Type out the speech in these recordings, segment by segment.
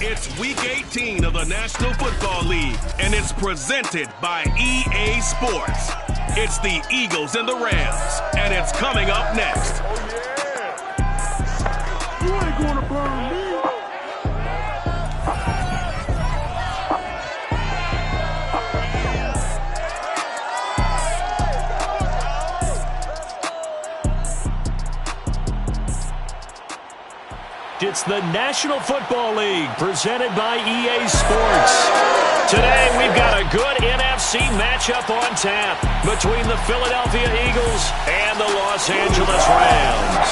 It's Week 18 of the National Football League, and it's presented by EA Sports. It's the Eagles and the Rams, and it's coming up next. You ain't gonna burn me. It's the National Football League presented by EA Sports. Today we've got a good NFC matchup on tap between the Philadelphia Eagles and the Los Angeles Rams.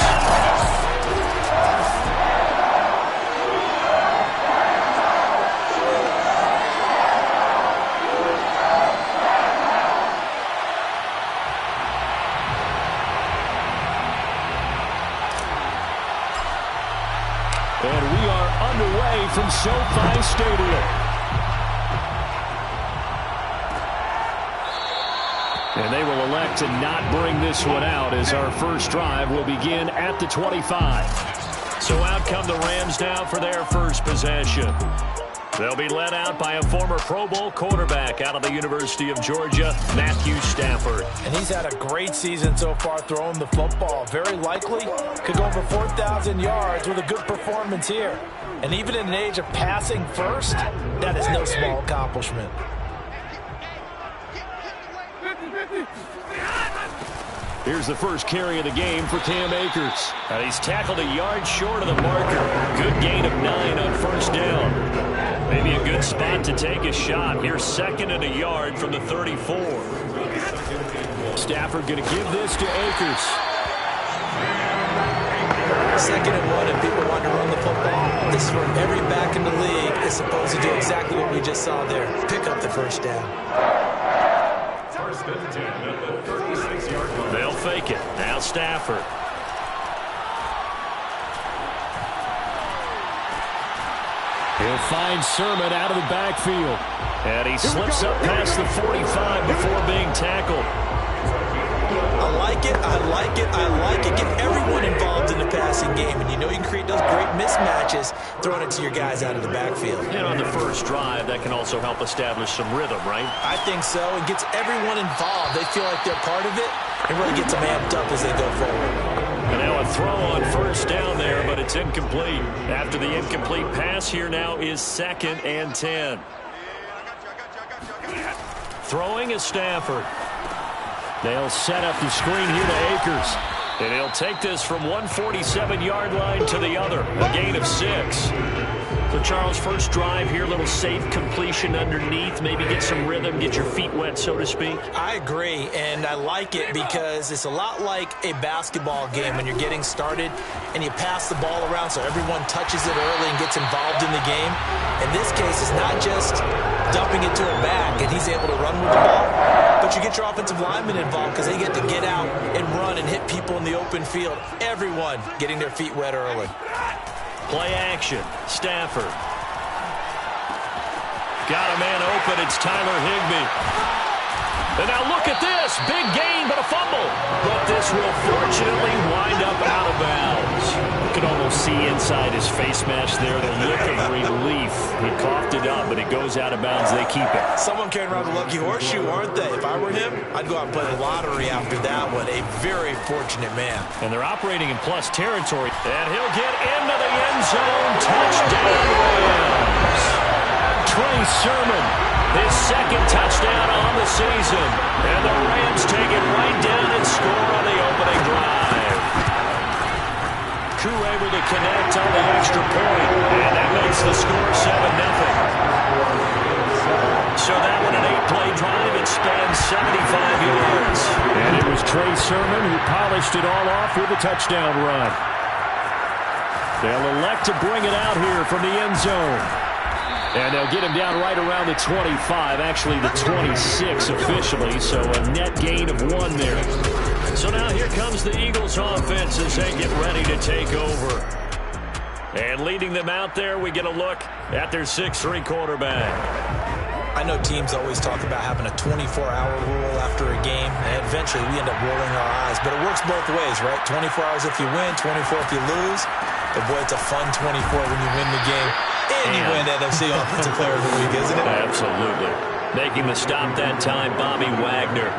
And we are underway from SoFi Stadium. And they will elect to not bring this one out as our first drive will begin at the 25. So out come the Rams now for their first possession. They'll be led out by a former Pro Bowl quarterback out of the University of Georgia, Matthew Stafford. And he's had a great season so far throwing the football. Very likely could go over 4,000 yards with a good performance here. And even in an age of passing first, that is no small accomplishment. Here's the first carry of the game for Cam Akers. And he's tackled a yard short of the marker. Good gain of 9 on first down. Maybe a good spot to take a shot. Here's 2nd and a yard from the 34. Stafford going to give this to Akers. 2nd and 1, and people want to run the football. This is where every back in the league is supposed to do exactly what we just saw there. Pick up the first down. They'll fake it. Now Stafford. He'll find Sermon out of the backfield. And he slips up past the 45 before being tackled. I like it, I like it, I like it. Get everyone involved in the passing game. And you know you can create those great mismatches throwing it to your guys out of the backfield. And on the first drive, that can also help establish some rhythm, right? I think so. It gets everyone involved. They feel like they're part of it. It really gets them amped up as they go forward. And now a throw on first down there, but it's incomplete. After the incomplete pass, here now is 2nd and 10. Throwing is Stafford. They'll set up the screen here to Akers. And he'll take this from 147-yard line to the other. A gain of 6. So, Charles, first drive here, little safe completion underneath. Maybe get some rhythm, get your feet wet, so to speak. I agree, and I like it because it's a lot like a basketball game when you're getting started and you pass the ball around so everyone touches it early and gets involved in the game. In this case, it's not just dumping it to a back and he's able to run with the ball, but you get your offensive linemen involved because they get to get out and run and hit people in the open field. Everyone getting their feet wet early. Play action. Stafford. Got a man open. It's Tyler Higbee. And now look at this. Big gain, but a fumble. But this will fortunately wind up out of bounds. You can almost see inside his face mask there the look of relief. He coughed it up, but it goes out of bounds. They keep it. Someone carrying around the lucky horseshoe, aren't they? If I were him, I'd go out and play the lottery after that one. A very fortunate man. And they're operating in plus territory. And he'll get into the end zone. Touchdown Rams. Trey Sermon, his 2nd touchdown on the season. And the Rams take it right down and score on the opening drive. Koo able to connect on the extra point. And that makes the score 7-0. So that one an 8-play drive. It spans 75 yards. And it was Trey Sermon who polished it all off with a touchdown run. They'll elect to bring it out here from the end zone. And they'll get him down right around the 25, actually the 26 officially, so a net gain of 1 there. So now here comes the Eagles offense as they get ready to take over. And leading them out there, we get a look at their 6'3" quarterback. I know teams always talk about having a 24-hour rule after a game, and eventually we end up rolling our eyes. But it works both ways, right? 24 hours if you win, 24 if you lose. But, boy, it's a fun 24 when you win the game. And you win NFC Offensive Player of the Week, isn't it? Absolutely. Making the stop that time, Bobby Wagner.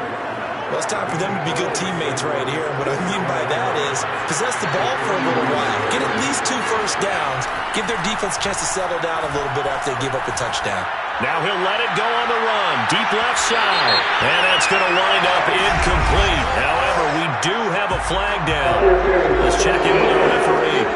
Well, it's time for them to be good teammates right here. And what I mean by that is possess the ball for a little while. Get at least 2 first downs. Give their defense a chance to settle down a little bit after they give up the touchdown. Now he'll let it go on the run. Deep left side. And that's going to wind up incomplete. However, we do have a flag down. Let's check in with the referee.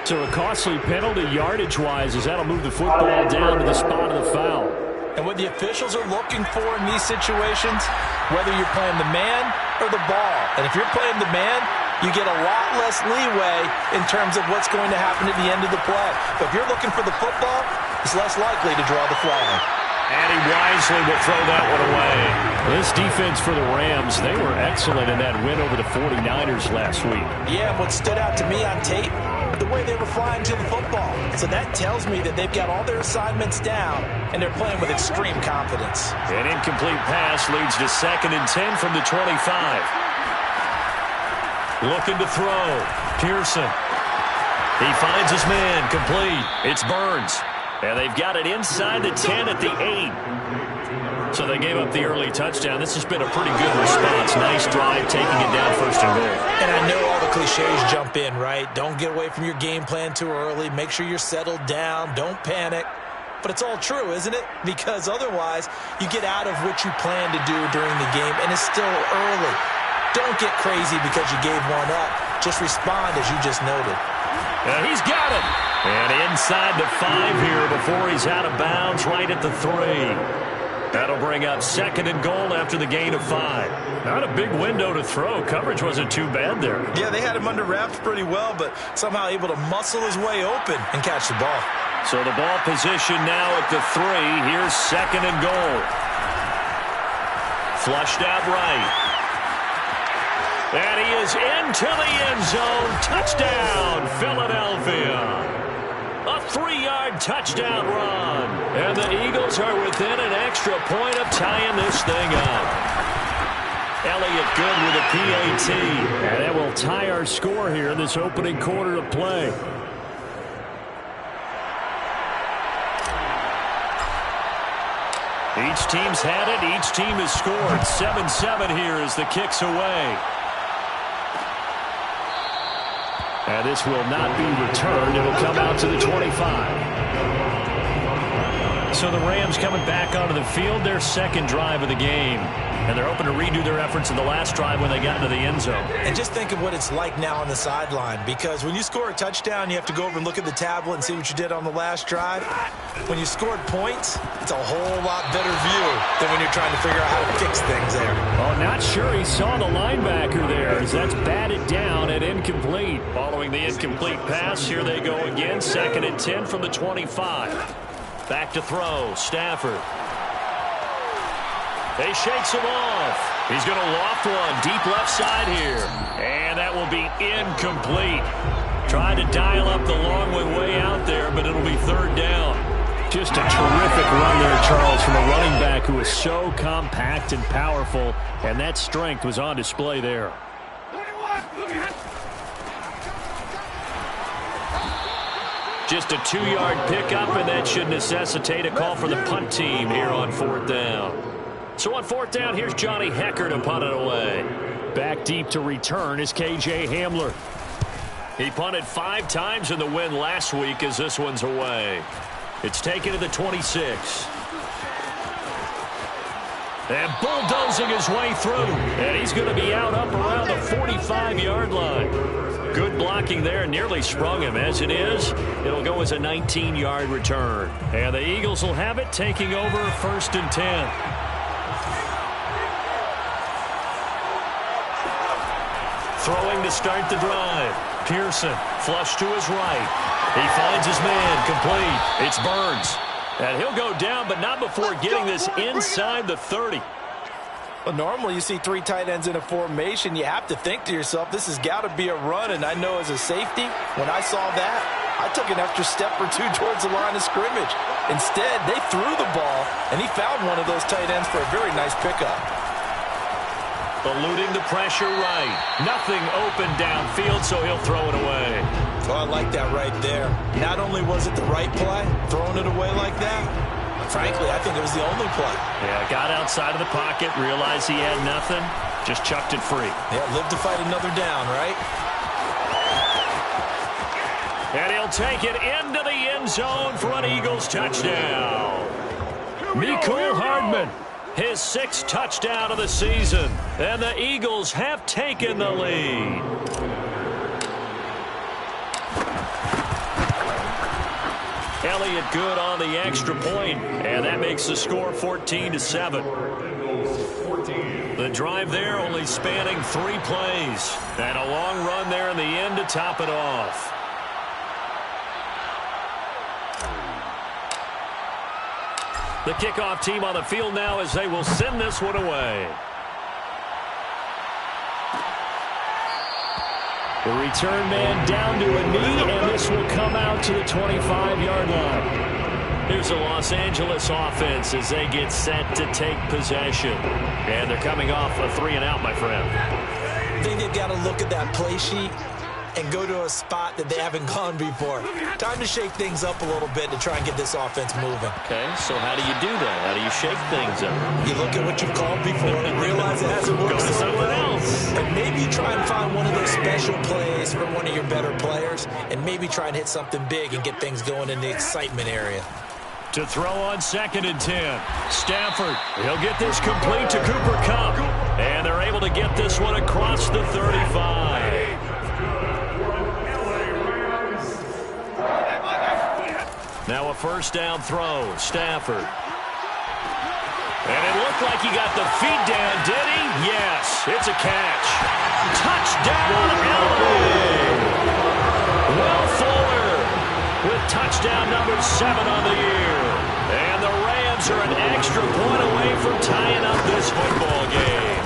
So a costly penalty yardage-wise as that'll move the football down to the spot of the foul. And what the officials are looking for in these situations, whether you're playing the man or the ball. And if you're playing the man, you get a lot less leeway in terms of what's going to happen at the end of the play. But if you're looking for the football, it's less likely to draw the flag. And he wisely will throw that one away. This defense for the Rams, they were excellent in that win over the 49ers last week. Yeah, what stood out to me on tape, the way they were flying to the football. So that tells me that they've got all their assignments down, and they're playing with extreme confidence. An incomplete pass leads to 2nd and 10 from the 25. Looking to throw. Pearson. He finds his man. Complete. It's Burns. And they've got it inside the 10 at the 8. So they gave up the early touchdown. This has been a pretty good response. Nice drive, taking it down 1st and goal. And I know all the cliches jump in, right? Don't get away from your game plan too early. Make sure you're settled down. Don't panic. But it's all true, isn't it? Because otherwise, you get out of what you plan to do during the game, and it's still early. Don't get crazy because you gave one up. Just respond as you just noted. He's got it. And inside the 5 here before he's out of bounds right at the 3. That'll bring up 2nd and goal after the gain of 5. Not a big window to throw. Coverage wasn't too bad there. Yeah, they had him under wraps pretty well, but somehow able to muscle his way open and catch the ball. So the ball position now at the 3. Here's 2nd and goal. Flushed out right. And he is into the end zone. Touchdown, Philadelphia. A 3-yard touchdown run. And the Eagles are within an extra point of tying this thing up. Elliott good with a PAT. And that will tie our score here in this opening quarter of play. Each team's had it. Each team has scored. 7-7 here as the kick's away. And this will not be returned. It'll come out to the 25. So the Rams coming back onto the field, their 2nd drive of the game. And they're hoping to redo their efforts in the last drive when they got into the end zone. And just think of what it's like now on the sideline, because when you score a touchdown, you have to go over and look at the tablet and see what you did on the last drive. When you scored points, it's a whole lot better view than when you're trying to figure out how to fix things there. Oh, not sure he saw the linebacker there as that's batted down and incomplete. Following the incomplete pass, here they go again. 2nd and 10 from the 25. Back to throw. Stafford. He shakes him off. He's going to loft one deep left side here. And that will be incomplete. Trying to dial up the long way out there, but it'll be 3rd down. Just a terrific run there, Charles, from a running back who is so compact and powerful, and that strength was on display there. Just a 2-yard pickup, and that should necessitate a call for the punt team here on 4th down. So on 4th down, here's Johnny Hekker to punt it away. Back deep to return is KJ Hamler. He punted 5 times in the win last week as this one's away. It's taken to the 26. And bulldozing his way through. And he's going to be out up around the 45-yard line. Good blocking there. Nearly sprung him. As it is, it'll go as a 19-yard return. And the Eagles will have it, taking over 1st and 10. Throwing to start the drive. Pearson, flush to his right. He finds his man, complete. It's Burns. And he'll go down, but not before getting this inside the 30. Well, normally you see 3 tight ends in a formation. You have to think to yourself, this has got to be a run. And I know as a safety, when I saw that, I took an extra step or 2 towards the line of scrimmage. Instead, they threw the ball, and he found one of those tight ends for a very nice pickup. Eluding the pressure right. Nothing open downfield, so he'll throw it away. Oh, I like that right there. Not only was it the right play, throwing it away like that, frankly, I think it was the only play. Yeah, got outside of the pocket, realized he had nothing, just chucked it free. Yeah, live to fight another down, right? And he'll take it into the end zone for an Eagles touchdown. Mecole Hardman, his 6th touchdown of the season. And the Eagles have taken the lead. Elliott good on the extra point, and that makes the score 14-7. The drive there only spanning 3 plays. And a long run there in the end to top it off. The kickoff team on the field now as they will send this one away. The return man down to a knee, and this will come out to the 25-yard line. Here's the Los Angeles offense as they get set to take possession. And they're coming off a 3-and-out, my friend. I think they've got to look at that play sheet and go to a spot that they haven't gone before. Time to shake things up a little bit to try and get this offense moving. Okay, so how do you do that? How do you shake things up? You look at what you've called before and realize it hasn't worked Go to so something well. else. And maybe you try and find one of those special plays from one of your better players and maybe try and hit something big and get things going in the excitement area. To throw on 2nd and 10. Stafford, he'll get this complete to Cooper Kupp. And they're able to get this one across the 35. Now a first down throw. Stafford. And it looked like he got the feet down, did he? Yes, it's a catch. Touchdown, LA! Will Fuller with touchdown number 7 on the year. And the Rams are an extra point away from tying up this football game.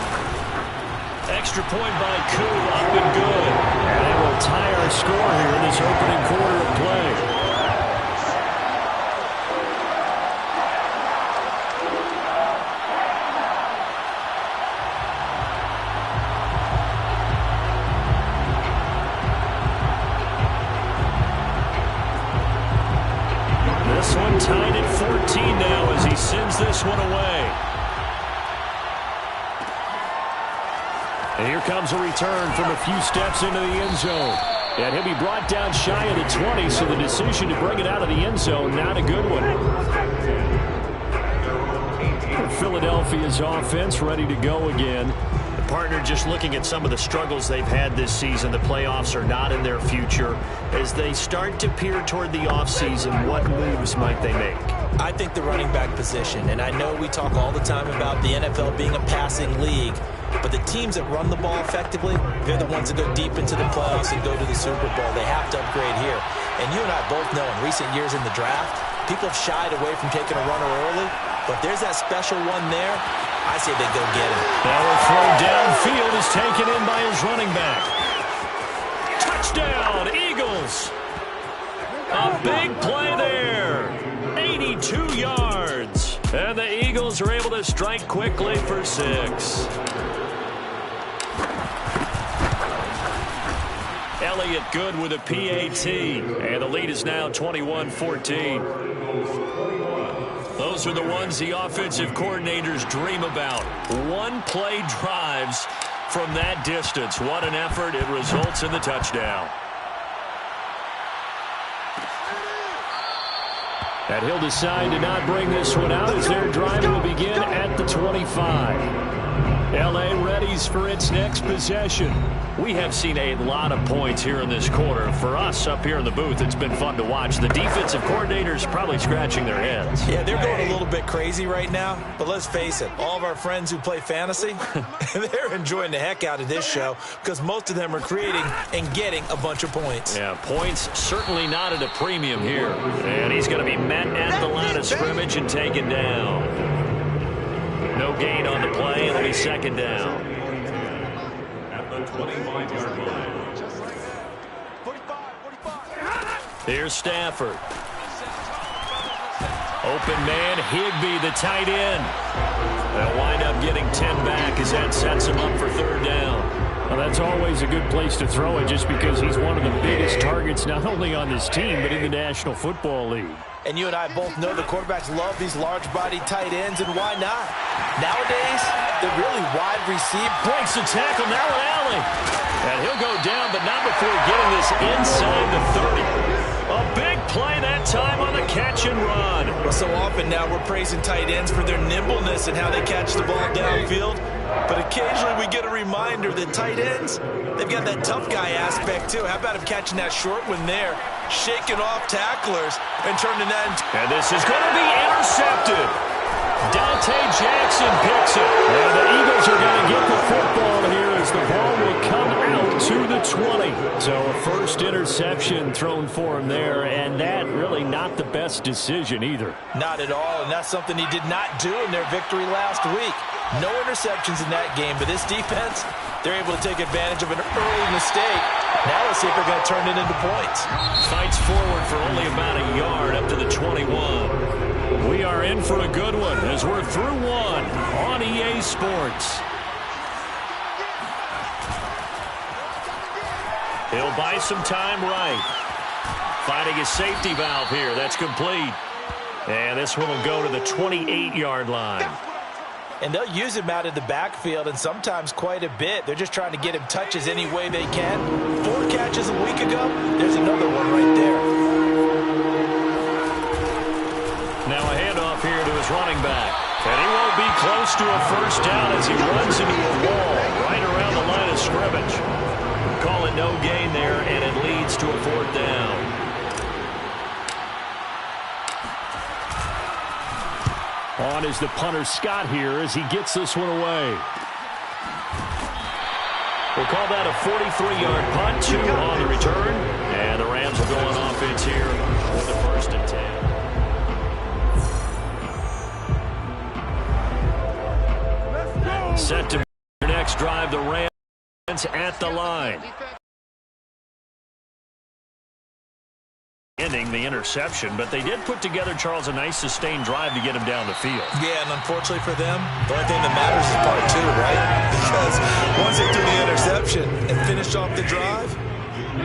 Extra point by Koo, up and good. And they will tie our score here in this opening quarter of play. This one tied at 14 now as he sends this one away. And here comes a return from a few steps into the end zone. And he'll be brought down shy of the 20, so the decision to bring it out of the end zone, not a good one. Philadelphia's offense ready to go again. The partner just looking at some of the struggles they've had this season. The playoffs are not in their future. As they start to peer toward the offseason, what moves might they make? I think the running back position, and I know we talk all the time about the NFL being a passing league, but the teams that run the ball effectively, they're the ones that go deep into the playoffs and go to the Super Bowl. They have to upgrade here. And you and I both know in recent years in the draft, people have shied away from taking a runner early, but there's that special one there. I say they go get him. Now a throw downfield is taken in by his running back. Touchdown, Eagles. A big play there. 82 yards. And the Eagles are able to strike quickly for 6. Elliott good with a PAT. And the lead is now 21-14. Those are the ones the offensive coordinators dream about. One-play drives from that distance. What an effort. It results in the touchdown. And he'll decide to not bring this one out as their drive will begin at the 25. L.A. readies for its next possession. We have seen a lot of points here in this quarter. For us up here in the booth, it's been fun to watch. The defensive coordinators probably scratching their heads. Yeah, they're going a little bit crazy right now, but let's face it, all of our friends who play fantasy, they're enjoying the heck out of this show because most of them are creating and getting a bunch of points. Yeah, points certainly not at a premium here. And he's going to be met at the line of scrimmage and taken down. No gain on the play. It'll be 2nd down. At the 25-yard line. Here's Stafford. Open man, Higbee, the tight end. They'll wind up getting 10 back as that sets him up for third down. Well, that's always a good place to throw it just because he's one of the biggest targets not only on this team but in the National Football League. And you and I both know the quarterbacks love these large-bodied tight ends, and why not? Nowadays, they're really wide receiver. Breaks the tackle, now an alley. And he'll go down, but not before getting this inside the 30. A big play that time on the catch and run. Well, so often now we're praising tight ends for their nimbleness and how they catch the ball downfield. But occasionally we get a reminder that tight ends, they've got that tough guy aspect too. How about him catching that short one there, shaking off tacklers, and turning that into... And this is going to be intercepted. Dante Jackson picks it. And the Eagles are going to get the football here as the ball will come out to the 20. So a first interception thrown for him there, and that really not the best decision either. Not at all, and that's something he did not do in their victory last week. No interceptions in that game, but this defense, they're able to take advantage of an early mistake. Now let's see if they're going to turn it into points. Fights forward for only about a yard up to the 21. We are in for a good one as we're through one on EA Sports. He'll buy some time right. Finding his safety valve here. That's complete. And this one will go to the 28-yard line. And they'll use him out of the backfield, and sometimes quite a bit. They're just trying to get him touches any way they can. 4 catches a week ago. There's another one right there. Now a handoff here to his running back. And he won't be close to a first down as he runs into a wall right around the line of scrimmage. Call it no gain there, and it leads to a 4th down. On is the punter Scott here as he gets this one away. We'll call that a 43-yard punt, 2 on the return. And the Rams will go on offense here with the 1st and 10. Set to their next drive, the Rams at the line. Ending the interception, but they did put together, Charles, a nice sustained drive to get him down the field. Yeah, and unfortunately for them, the only thing that matters is part 2, right? Because once they do the interception and finish off the drive,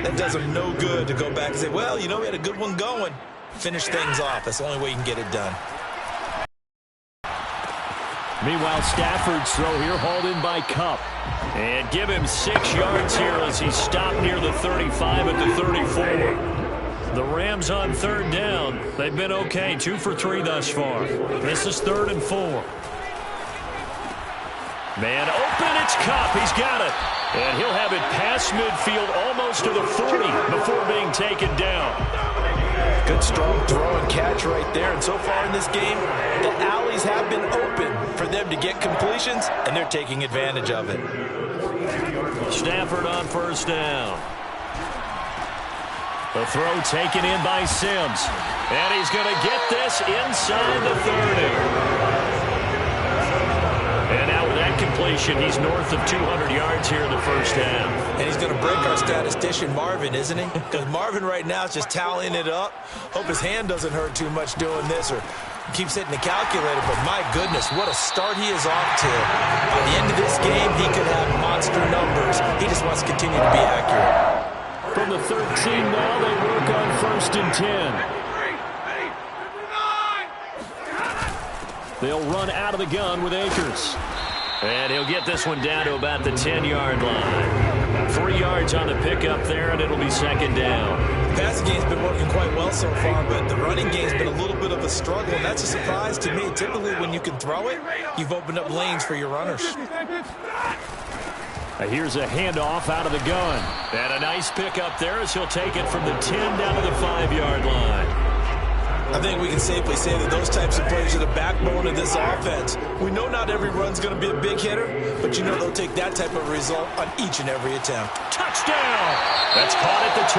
that does them no good to go back and say, well, you know, we had a good one going. Finish things off. That's the only way you can get it done. Meanwhile, Stafford's throw here hauled in by Kupp. And give him 6 yards here as he stopped near the 35 at the 34. The Rams on 3rd down. They've been okay, 2 for 3 thus far. This is 3rd and 4. Man open, it's Kupp. He's got it. And he'll have it past midfield almost to the 40 before being taken down. Good strong throw and catch right there. And so far in this game, the alleys have been open for them to get completions, and they're taking advantage of it. Stafford on 1st down. The throw taken in by Sims. And he's going to get this inside the 30. And now with that completion, he's north of 200 yards here in the 1st half. And he's going to break our statistician, Marvin, isn't he? Because Marvin right now is just tallying it up. Hope his hand doesn't hurt too much doing this or keeps hitting the calculator. But my goodness, what a start he is off to. By the end of this game, he could have monster numbers. He just wants to continue to be accurate. From the 13 now, they work on 1st and 10. They'll run out of the gun with Akers. And he'll get this one down to about the 10-yard line. 3 yards on the pickup there, and it'll be 2nd down. The passing game's been working quite well so far, but the running game's been a little bit of a struggle, and that's a surprise to me. Typically, when you can throw it, you've opened up lanes for your runners. Here's a handoff out of the gun. And a nice pickup there as he'll take it from the 10 down to the 5-yard line. I think we can safely say that those types of plays are the backbone of this offense. We know not every run's going to be a big hitter, but you know they'll take that type of result on each and every attempt. Touchdown! That's caught at the 2.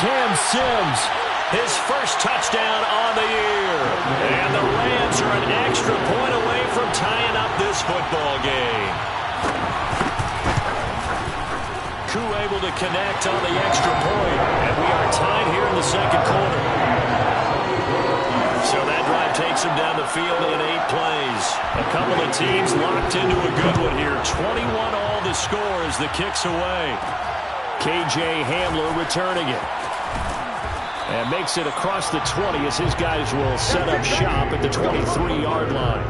Cam Sims, his first touchdown on the year. And the Rams are an extra point away from tying up this football game. Koo able to connect on the extra point, and we are tied here in the 2nd quarter. So the field in 8 plays. A couple of teams locked into a good one here. 21 all the score as the kick's away. K.J. Hamler returning it. And makes it across the 20 as his guys will set up shop at the 23-yard line.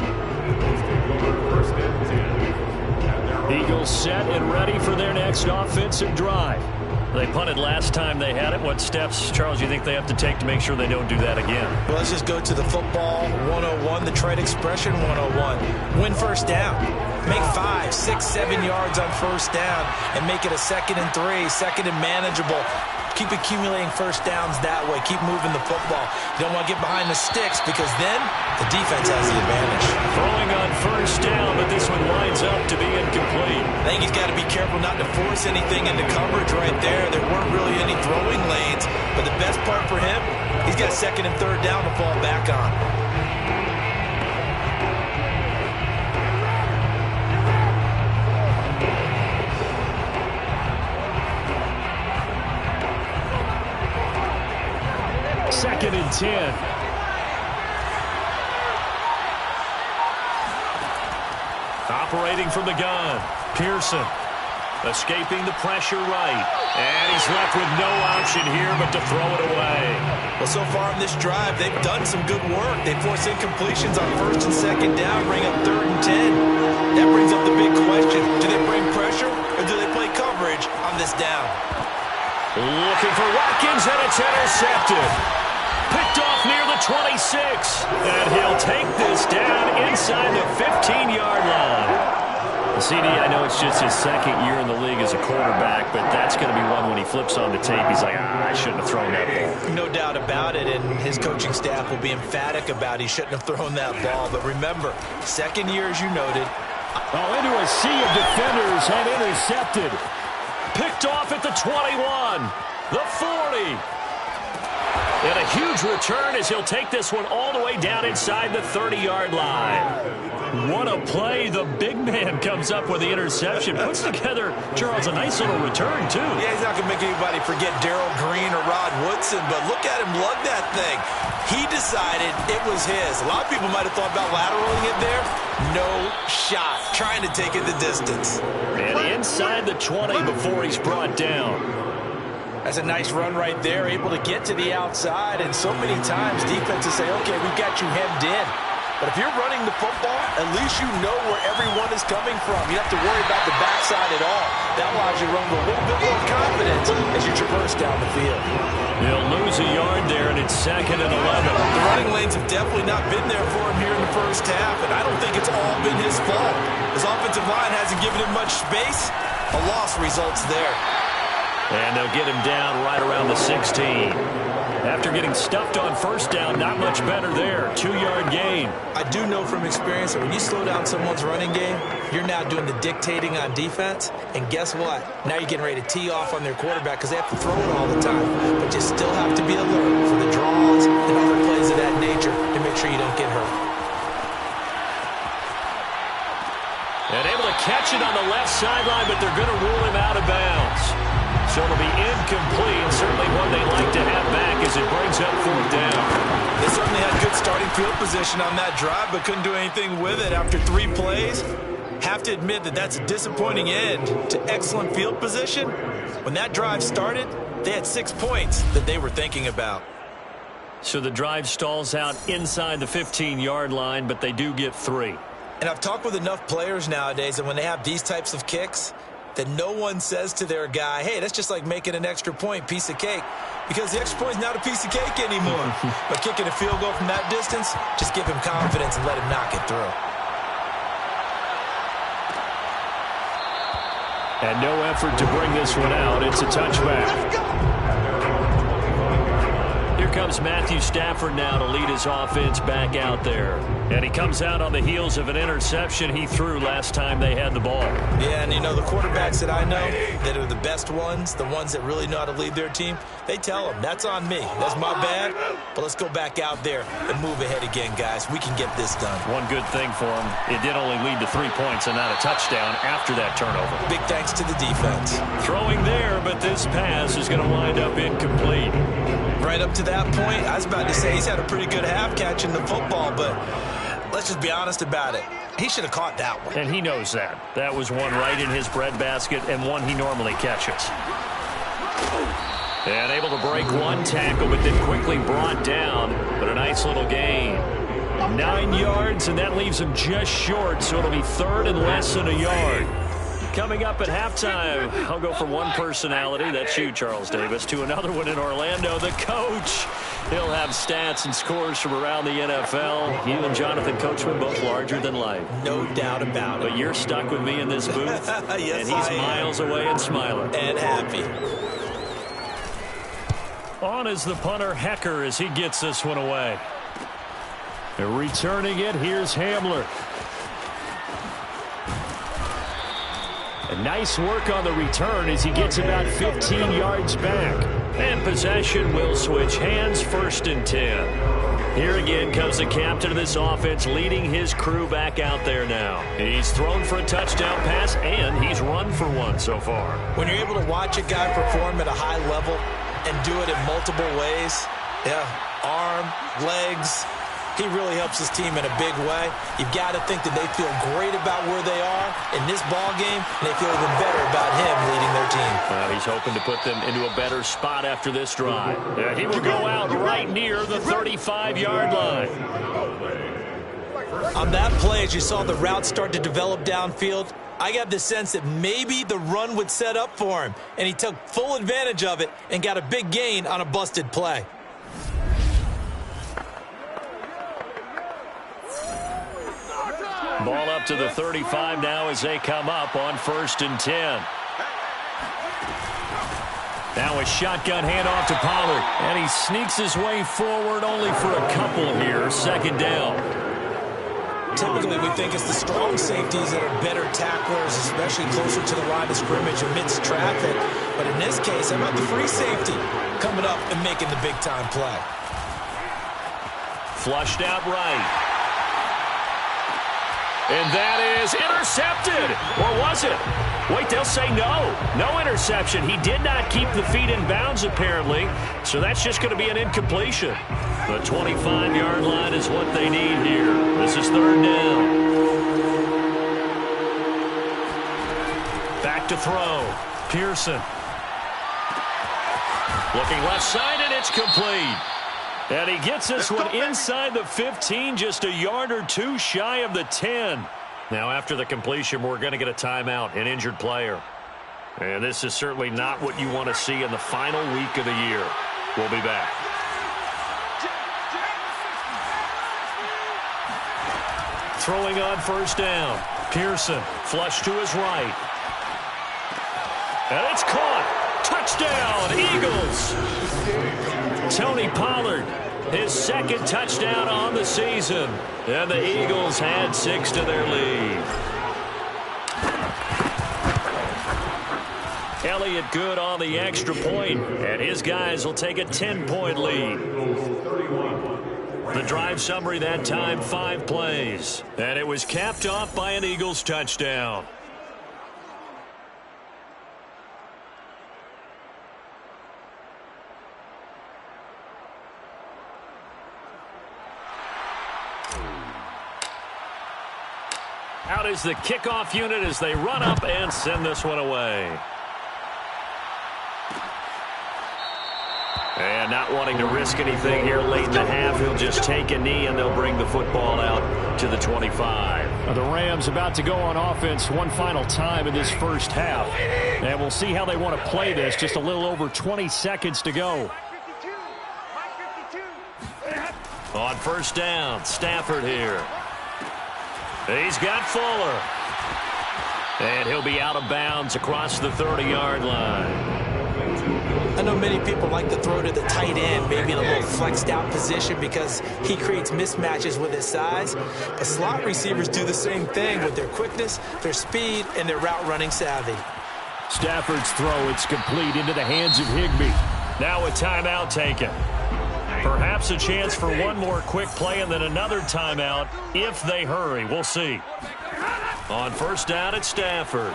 Eagles set and ready for their next offensive drive. They punted last time they had it. What steps, Charles, you think they have to take to make sure they don't do that again? Well, let's just go to the football 101, the trade expression 101. Win first down. Make 5, 6, 7 yards on first down and make it a 2nd and 3, second and manageable. Keep accumulating first downs that way. Keep moving the football. You don't want to get behind the sticks because then the defense has the advantage. Throwing on first down, but this one winds up to be incomplete. I think he's got to be careful not to force anything into coverage right there. There weren't really any throwing lanes, but the best part for him, he's got 2nd and 3rd down to fall back on. Second and 10. Operating from the gun. Pearson escaping the pressure right. And he's left with no option here but to throw it away. Well, so far in this drive, they've done some good work. They force incompletions on 1st and 2nd down, bring up 3rd and 10. That brings up the big question. Do they bring pressure or do they play coverage on this down? Looking for Watkins, and it's intercepted. Picked off near the 26. And he'll take this down inside the 15-yard line. CD, I know it's just his 2nd year in the league as a quarterback, but that's going to be one when he flips on the tape. He's like, I shouldn't have thrown that ball. No doubt about it, and his coaching staff will be emphatic about he shouldn't have thrown that ball. But remember, 2nd year, as you noted. Oh, into a sea of defenders and intercepted. Picked off at the 21, the 40. And a huge return as he'll take this one all the way down inside the 30-yard line. What a play. The big man comes up with the interception. Puts together, Charles, a nice little return, too. Yeah, he's not going to make anybody forget Darrell Green or Rod Woodson, but look at him lug that thing. He decided it was his. A lot of people might have thought about lateraling it there. No shot. Trying to take it the distance. And inside the 20 before he's brought down. That's a nice run right there, able to get to the outside, and so many times defenses say, okay, we've got you hemmed in. But if you're running the football, at least you know where everyone is coming from. You don't have to worry about the backside at all. That allows you to run with a little bit more confidence as you traverse down the field. He'll lose a yard there, and it's 2nd and 11. The running lanes have definitely not been there for him here in the first half, and I don't think it's all been his fault. His offensive line hasn't given him much space. A loss results there. And they'll get him down right around the 16. After getting stuffed on first down, not much better there. 2-yard gain. I do know from experience that when you slow down someone's running game, you're now doing the dictating on defense. And guess what? Now you're getting ready to tee off on their quarterback because they have to throw it all the time. But you still have to be alert for the draws and other plays of that nature to make sure you don't get hurt. And able to catch it on the left sideline, but they're going to rule him out of bounds. So it'll be incomplete, certainly one they like to have back as it brings up 4th down. They certainly had good starting field position on that drive, but couldn't do anything with it after 3 plays. Have to admit that that's a disappointing end to excellent field position. When that drive started, they had 6 points that they were thinking about. So the drive stalls out inside the 15-yard line, but they do get 3. And I've talked with enough players nowadays that when they have these types of kicks, that no one says to their guy, hey, that's just like making an extra point, piece of cake. Because the extra point is not a piece of cake anymore. But kicking a field goal from that distance, just give him confidence and let him knock it through. And no effort to bring this one out. It's a touchback. Here comes Matthew Stafford now to lead his offense back out there. And he comes out on the heels of an interception he threw last time they had the ball. Yeah, and you know, the quarterbacks that I know that are the best ones, the ones that really know how to lead their team, they tell them, that's on me. That's my bad. But let's go back out there and move ahead again, guys. We can get this done. One good thing for him, it did only lead to 3 points and not a touchdown after that turnover. Big thanks to the defense. Throwing there, but this pass is going to wind up incomplete. Right up to that point, I was about to say he's had a pretty good half catching the football, but let's just be honest about it. He should have caught that one. And he knows that. That was one right in his breadbasket and one he normally catches. And able to break one tackle, but then quickly brought down. But a nice little gain. 9 yards, and that leaves him just short, so it'll be third and less than a yard. Coming up at halftime, I'll go from one personality, that's you, Charles Davis, to another one in Orlando, the coach. He'll have stats and scores from around the NFL. You and Jonathan Coachman both larger than life. No doubt about it. But you're stuck with me in this booth, yes, and he's miles away and smiling. And happy. On is the punter, Hecker, as he gets this one away. Returning it, here's Hamler. A nice work on the return as he gets about 15 yards back. And possession will switch hands, 1st and 10. Here again comes the captain of this offense, leading his crew back out there now. He's thrown for a touchdown pass, and he's run for one so far. When you're able to watch a guy perform at a high level and do it in multiple ways, arm, legs, he really helps his team in a big way. You've got to think that they feel great about where they are in this ball game, and they feel even better about him leading their team. Well, he's hoping to put them into a better spot after this drive. He will go out right near the 35-yard line. On that play, as you saw the route start to develop downfield, I got the sense that maybe the run would set up for him, and he took full advantage of it and got a big gain on a busted play. Ball up to the 35 now as they come up on 1st and 10. Now a shotgun handoff to Pollard, and he sneaks his way forward only for a couple here. 2nd down. Typically, we think it's the strong safeties that are better tacklers, especially closer to the line of scrimmage amidst traffic. But in this case, how about the free safety coming up and making the big-time play? Flushed out right. And that is intercepted. Or was it? Wait, they'll say no. No interception. He did not keep the feet in bounds, apparently. So that's just going to be an incompletion. The 25-yard line is what they need here. This is 3rd down. Back to throw. Pearson. Looking left side, and it's complete. And he gets this one inside the 15, just a yard or two shy of the 10. Now, after the completion, we're going to get a timeout, an injured player. And this is certainly not what you want to see in the final week of the year. We'll be back. Throwing on 1st down. Pearson, flush to his right. And it's caught. Touchdown, Eagles. Tony Pollard, his 2nd touchdown on the season. And the Eagles had 6 to their lead. Elliott good on the extra point, and his guys will take a 10-point lead. The drive summary that time, 5 plays. And it was capped off by an Eagles touchdown. Out is the kickoff unit as they run up and send this one away. And not wanting to risk anything here late in the half, he'll just take a knee and they'll bring the football out to the 25. The Rams about to go on offense one final time in this first half. And we'll see how they want to play this. Just a little over 20 seconds to go. On 1st down, Stafford here. He's got Fuller. And he'll be out of bounds across the 30-yard line. I know many people like to throw to the tight end, maybe in a little flexed out position because he creates mismatches with his size. But slot receivers do the same thing with their quickness, their speed, and their route running savvy. Stafford's throw, it's complete into the hands of Higbee. Now a timeout taken. Perhaps a chance for one more quick play and then another timeout if they hurry. We'll see. On 1st down, it's Stafford.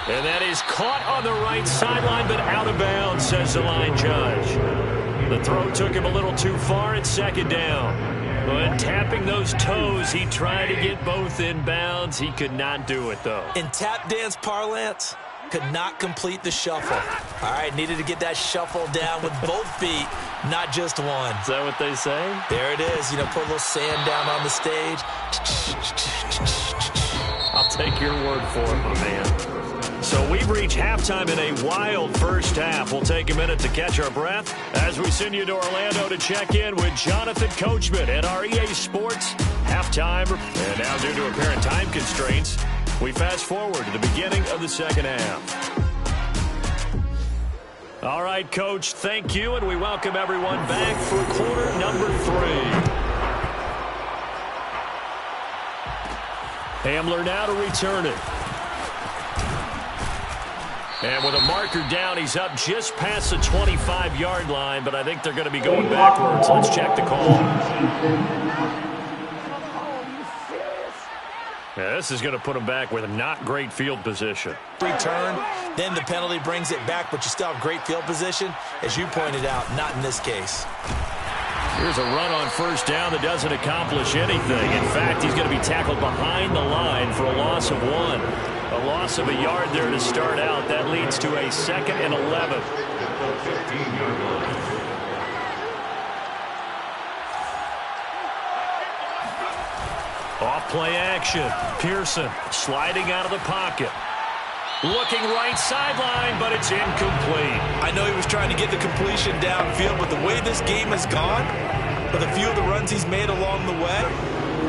And that is caught on the right sideline, but out of bounds, says the line judge. The throw took him a little too far. It's 2nd down. When tapping those toes, he tried to get both in bounds. He could not do it, though. In tap dance parlance, could not complete the shuffle. All right, needed to get that shuffle down with both feet, not just one. Is that what they say? There it is. You know, put a little sand down on the stage. I'll take your word for it, my man. So we've reached halftime in a wild first half. We'll take a minute to catch our breath as we send you to Orlando to check in with Jonathan Coachman at our EA Sports halftime. And now, due to apparent time constraints, we fast forward to the beginning of the second half. All right, Coach, thank you, and we welcome everyone back for quarter number 3. Hamler now to return it. And with a marker down, he's up just past the 25-yard line, but I think they're going to be going backwards. Let's check the call. Yeah, this is going to put him back with not great field position. Return, then the penalty brings it back, but you still have great field position. As you pointed out, not in this case. Here's a run on first down that doesn't accomplish anything. In fact, he's going to be tackled behind the line for a loss of 1. A loss of a yard there to start out. That leads to a 2nd and 11. Off play action. Pearson sliding out of the pocket. Looking right sideline, but it's incomplete. I know he was trying to get the completion downfield, but the way this game has gone, with a few of the runs he's made along the way,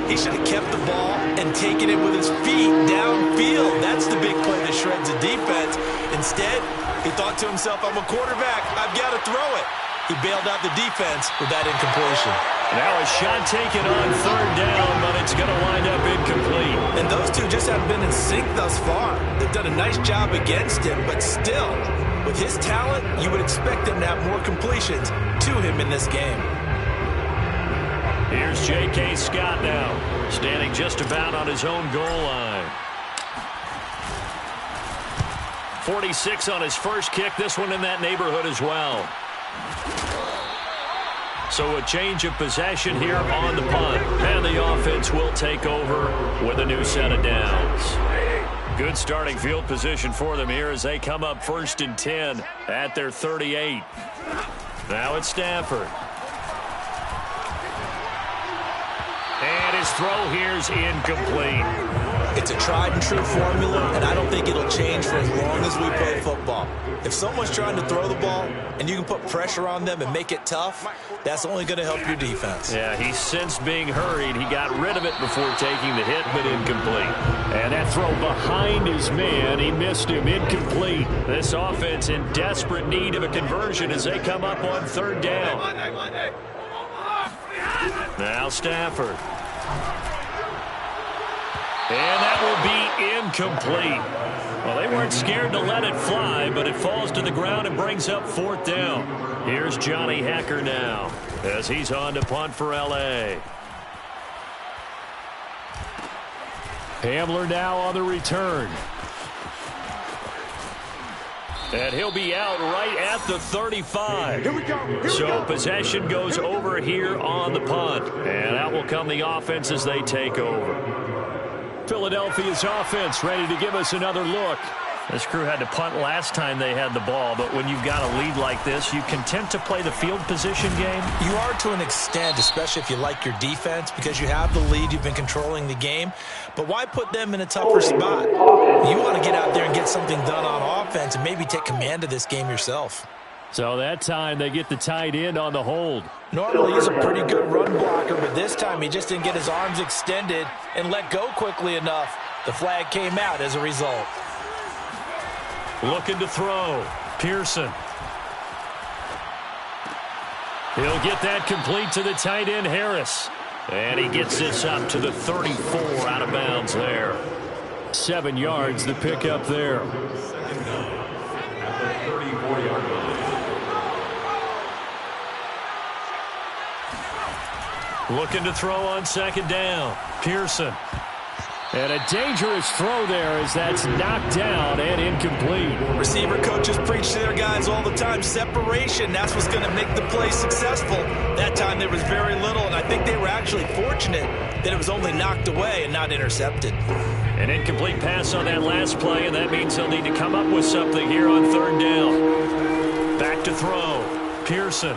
he should have kept the ball and taken it with his feet downfield. That's the big play that shreds the defense. Instead, he thought to himself, I'm a quarterback. I've got to throw it. He bailed out the defense with that incompletion. Now a shot taken on third down, but it's going to wind up incomplete. And those two just haven't been in sync thus far. They've done a nice job against him, but still, with his talent, you would expect them to have more completions to him in this game. Here's J.K. Scott now, standing just about on his own goal line. 46 on his first kick, this one in that neighborhood as well. So a change of possession here on the punt. And the offense will take over with a new set of downs. Good starting field position for them here as they come up 1st and 10 at their 38. Now it's Stafford. And his throw here's incomplete. It's a tried and true formula, and I don't think it'll change for as long as we play football. If someone's trying to throw the ball and you can put pressure on them and make it tough, that's only going to help your defense. Yeah, he sensed being hurried. He got rid of it before taking the hit, but incomplete. And that throw behind his man, he missed him, incomplete. This offense in desperate need of a conversion as they come up on third down. Now Stafford. And that will be incomplete. Well, they weren't scared to let it fly, but it falls to the ground and brings up 4th down. Here's Johnny Hekker now as he's on to punt for L.A. Hamler now on the return. And he'll be out right at the 35. Here we go. So possession goes over here on the punt. And out will come the offense as they take over. Philadelphia's offense ready to give us another look. This crew had to punt last time they had the ball, but when you've got a lead like this, you content to play the field position game? You are to an extent, especially if you like your defense, because you have the lead, you've been controlling the game. But why put them in a tougher spot? You want to get out there and get something done on offense and maybe take command of this game yourself. So that time they get the tight end on the hold. Normally he's a pretty good run blocker, but this time he just didn't get his arms extended and let go quickly enough. The flag came out as a result. Looking to throw. Pearson. He'll get that complete to the tight end, Harris. And he gets this up to the 34 out of bounds there. 7 yards, the pickup there. Looking to throw on second down. Pearson. And a dangerous throw there as that's knocked down and incomplete. Receiver coaches preach to their guys all the time. Separation, that's what's going to make the play successful. That time there was very little, and I think they were actually fortunate that it was only knocked away and not intercepted. An incomplete pass on that last play, and that means they'll need to come up with something here on third down. Back to throw. Pearson.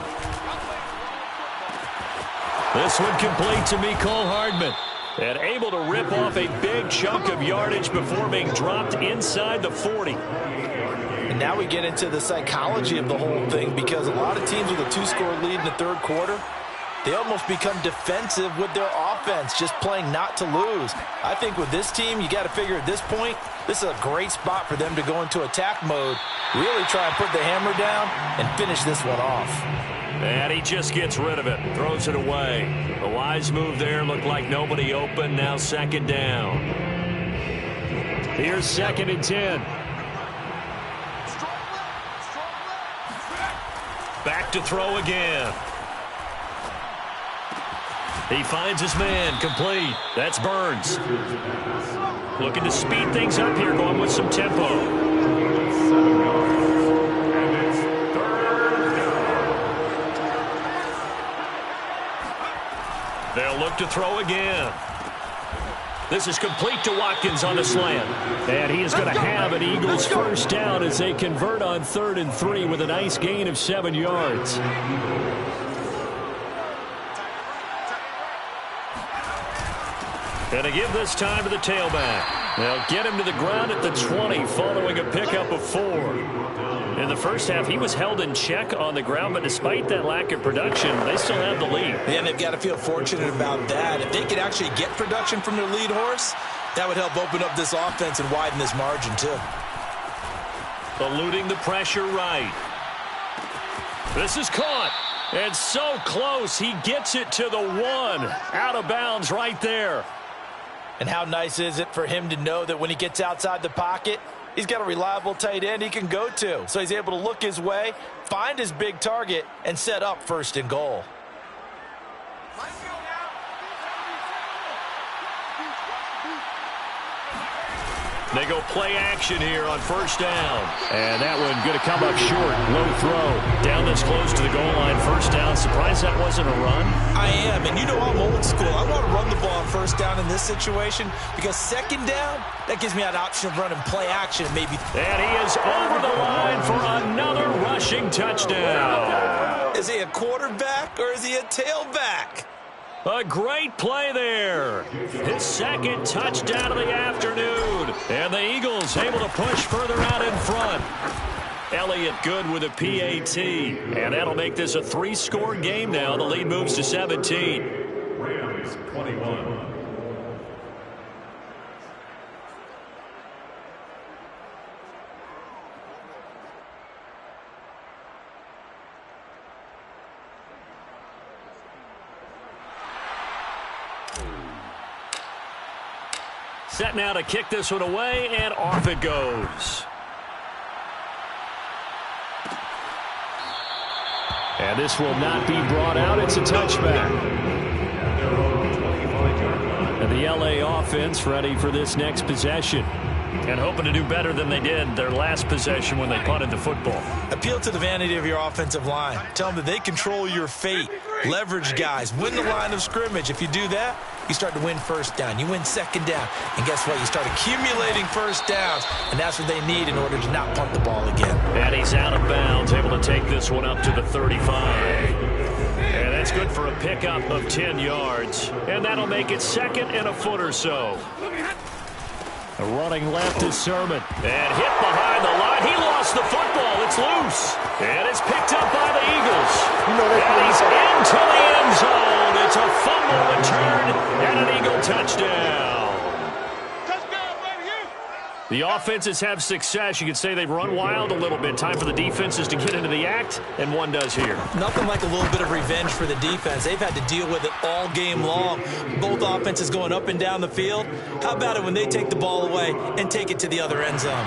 This one complete to Mecole Hardman. And able to rip off a big chunk of yardage before being dropped inside the 40. And now we get into the psychology of the whole thing, because a lot of teams with a 2-score lead in the third quarter, they almost become defensive with their offense, just playing not to lose. I think with this team, you got to figure at this point, this is a great spot for them to go into attack mode, really try and put the hammer down and finish this one off. And he just gets rid of it, throws it away. The wise move there, looked like nobody open, now second down. Here's 2nd and 10. Back to throw again. He finds his man, complete. That's Burns. Looking to speed things up here, going with some tempo. They'll look to throw again. This is complete to Watkins on the slant. And he is going to have an Eagles first down as they convert on 3rd and 3 with a nice gain of 7 yards. And to give this time to the tailback. They'll get him to the ground at the 20 following a pickup of 4. In the first half, he was held in check on the ground, but despite that lack of production, they still have the lead. And they've got to feel fortunate about that. If they could actually get production from their lead horse, that would help open up this offense and widen this margin, too. Eluding the pressure right. This is caught. And so close, he gets it to the 1. Out of bounds right there. And how nice is it for him to know that when he gets outside the pocket, he's got a reliable tight end he can go to. So he's able to look his way, find his big target, and set up 1st and goal. They go play action here on 1st down. And that one going to come up short. Low throw. Down this close to the goal line. 1st down. Surprised that wasn't a run? I am. And you know I'm old school. I want to run the ball on 1st down in this situation because 2nd down, that gives me an option of running play action maybe. And he is over the line for another rushing touchdown. Is he a quarterback or is he a tailback? A great play there. His 2nd touchdown of the afternoon. And the Eagles able to push further out in front. Elliott good with a PAT. And that'll make this a 3-score game now. The lead moves to 17. Rams 21. Set now to kick this one away, and off it goes. And this will not be brought out. It's a touchback. And the LA offense ready for this next possession. And hoping to do better than they did their last possession when they punted the football. Appeal to the vanity of your offensive line. Tell them that they control your fate. Leverage guys. Win the line of scrimmage. If you do that, you start to win 1st down. You win 2nd down. And guess what? You start accumulating 1st downs. And that's what they need in order to not punt the ball again. And he's out of bounds, able to take this one up to the 35. And that's good for a pickup of 10 yards. And that'll make it 2nd and a foot or so. The running left is Sermon. And hit behind the line. He lost the football. It's loose. And it's picked up by the Eagles. And he's into the end zone. It's a fumble return and an Eagle touchdown. The offenses have success. You could say they've run wild a little bit. Time for the defenses to get into the act, and one does here. Nothing like a little bit of revenge for the defense. They've had to deal with it all game long. Both offenses going up and down the field. How about it when they take the ball away and take it to the other end zone?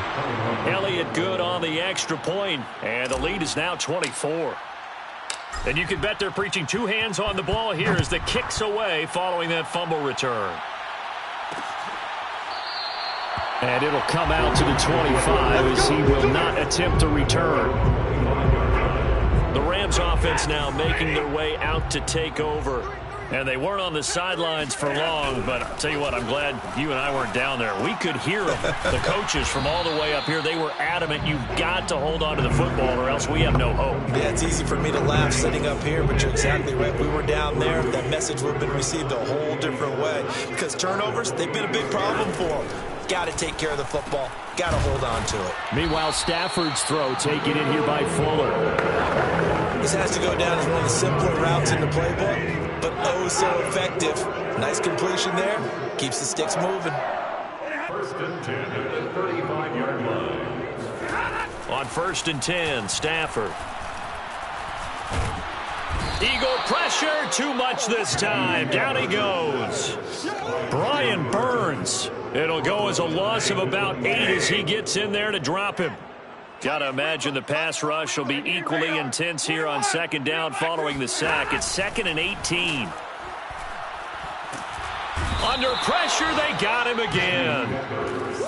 Elliott good on the extra point, and the lead is now 24. And you can bet they're preaching 2 hands on the ball here as the kick's away following that fumble return. And it'll come out to the 25 as he will not attempt to return. The Rams offense now making their way out to take over. And they weren't on the sidelines for long, but I'll tell you what, I'm glad you and I weren't down there. We could hear them, the coaches from all the way up here. They were adamant, you've got to hold on to the football or else we have no hope. Yeah, it's easy for me to laugh sitting up here, but you're exactly right. We were down there. That message would have been received a whole different way. Because turnovers, they've been a big problem for them. Got to take care of the football. Got to hold on to it. Meanwhile, Stafford's throw taken in here by Fuller. This has to go down as one of the simpler routes in the playbook, but oh so effective. Nice completion there. Keeps the sticks moving. First and 10 at the 35-yard line. On first and 10, Stafford. Eagle pressure, too much this time. Down he goes. Brian Burns. It'll go as a loss of about 8 as he gets in there to drop him. Got to imagine the pass rush will be equally intense here on second down following the sack. It's 2nd and 18. Under pressure, they got him again.